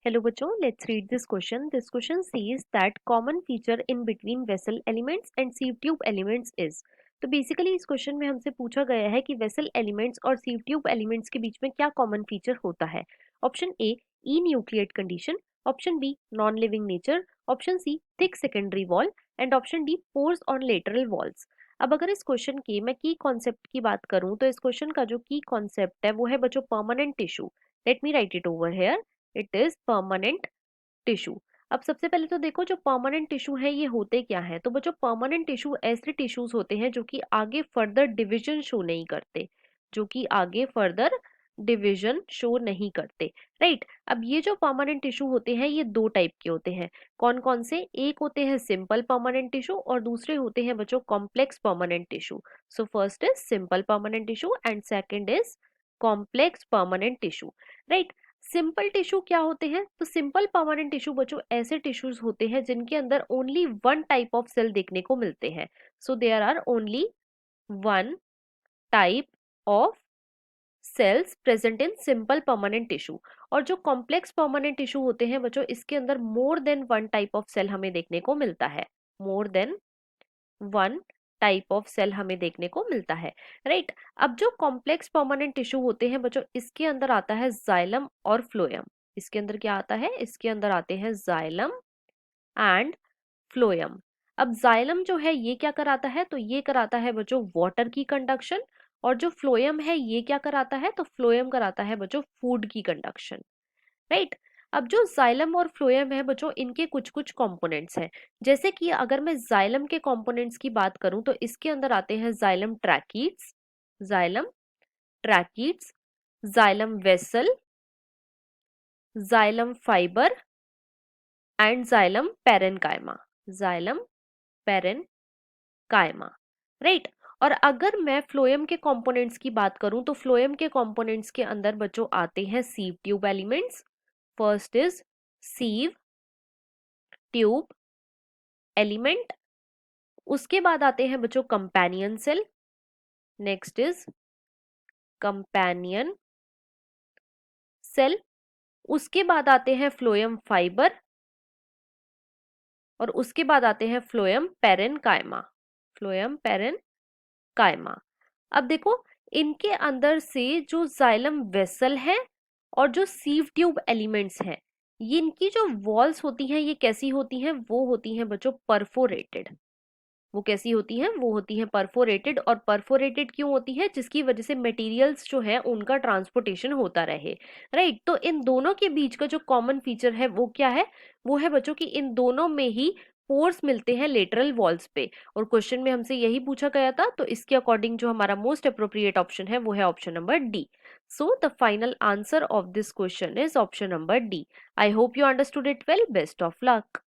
Hello बच्चों, let's read this question. This question says that common feature in between vessel elements and sieve tube elements is. तो basically इस question में हमसे पूछा गया है कि वेसल एलिमेंट्स और sieve tube एलिमेंट्स के बीच में क्या कॉमन फीचर होता है. Option A enucleate condition, option B non living nature, option C thick secondary wall and option D pores on lateral walls. अब अगर इस क्वेश्चन के मैं की कॉन्सेप्ट की बात करूं तो इस क्वेश्चन का जो की कॉन्सेप्ट है वो है बच्चों permanent tissue. Let me right it over here. It is permanent tissue. अब सबसे पहले तो देखो जो परमानेंट टिश्यू है ये होते क्या है. तो बच्चों परमानेंट टिश्यू ऐसे टिश्यूज होते हैं जो कि आगे फर्दर डिवीजन शो नहीं करते, जो कि आगे फर्दर डिवीजन शो नहीं करते. राइट. अब ये जो परमानेंट टिश्यू होते हैं ये दो टाइप के होते हैं. कौन कौन से? एक होते हैं सिंपल परमानेंट टिश्यू और दूसरे होते हैं बच्चों complex permanent tissue. So first is simple permanent tissue and second is complex permanent tissue. Right. Simple tissue क्या होते हैं? तो सिंपल परमानेंट टिश्यू बच्चों ऐसे टिश्यूज होते हैं जिनके अंदर only one type of cell देखने को मिलते हैं. So there are only one type of cells present in simple permanent tissue. और जो कॉम्प्लेक्स परमानेंट टिश्यू होते हैं बच्चों इसके अंदर more than one type of cell हमें देखने को मिलता है. More than one type of cell हमें देखने को मिलता है. राइट. अब जो कॉम्प्लेक्स परमानेंट टिश्यू होते हैं बच्चों इसके अंदर आता है जाइलम और फ्लोएम. इसके अंदर क्या आता है? इसके अंदर आते हैं जाइलम एंड फ्लोएम. अब जाइलम जो है ये क्या कराता है? तो ये कराता है बच्चों वाटर की कंडक्शन. और जो फ्लोएम है ये क्या कराता है? तो फ्लोएम कराता है बच्चों फूड की कंडक्शन. राइट. अब जो जाइलम और फ्लोएम है बच्चों इनके कुछ कुछ कंपोनेंट्स हैं. जैसे कि अगर मैं जाइलम के कंपोनेंट्स की बात करूं तो इसके अंदर आते हैं xylem tracheids, xylem tracheids, xylem vessel, xylem fibre and xylem parenchyma. Xylem parenchyma. Right. और अगर मैं फ्लोएम के कंपोनेंट्स की बात करूं तो फ्लोएम के कंपोनेंट्स के अंदर बच्चों आते हैं sieve tube elements. First is sieve tube element. उसके बाद आते हैं बच्चों companion cell. Next is companion cell. उसके बाद आते हैं फ्लोएम फाइबर और उसके बाद आते हैं फ्लोएम पेरेनकाइमा. Phloem parenchyma. अब देखो इनके अंदर से जो जाइलम वेसल है और जो सीव ट्यूब एलिमेंट्स हैं ये इनकी जो वॉल्स होती हैं ये कैसी होती हैं? वो होती हैं बच्चों परफोरेटेड. वो कैसी होती हैं? वो होती हैं परफोरेटेड. और परफोरेटेड क्यों होती है? जिसकी वजह से मटेरियल्स जो है उनका ट्रांसपोर्टेशन होता रहे. राइट. तो इन दोनों के बीच का जो कॉमन फीचर है वो क्या है? वो है बच्चों की इन दोनों में ही पोर्स मिलते हैं लेटरल वॉल्स पे. और क्वेश्चन में हमसे यही पूछा गया था तो इसके अकॉर्डिंग जो हमारा मोस्ट अप्रोप्रिएट ऑप्शन है वो है option number D. So the final answer of this question is option number D. I hope you understood it well. Best of luck.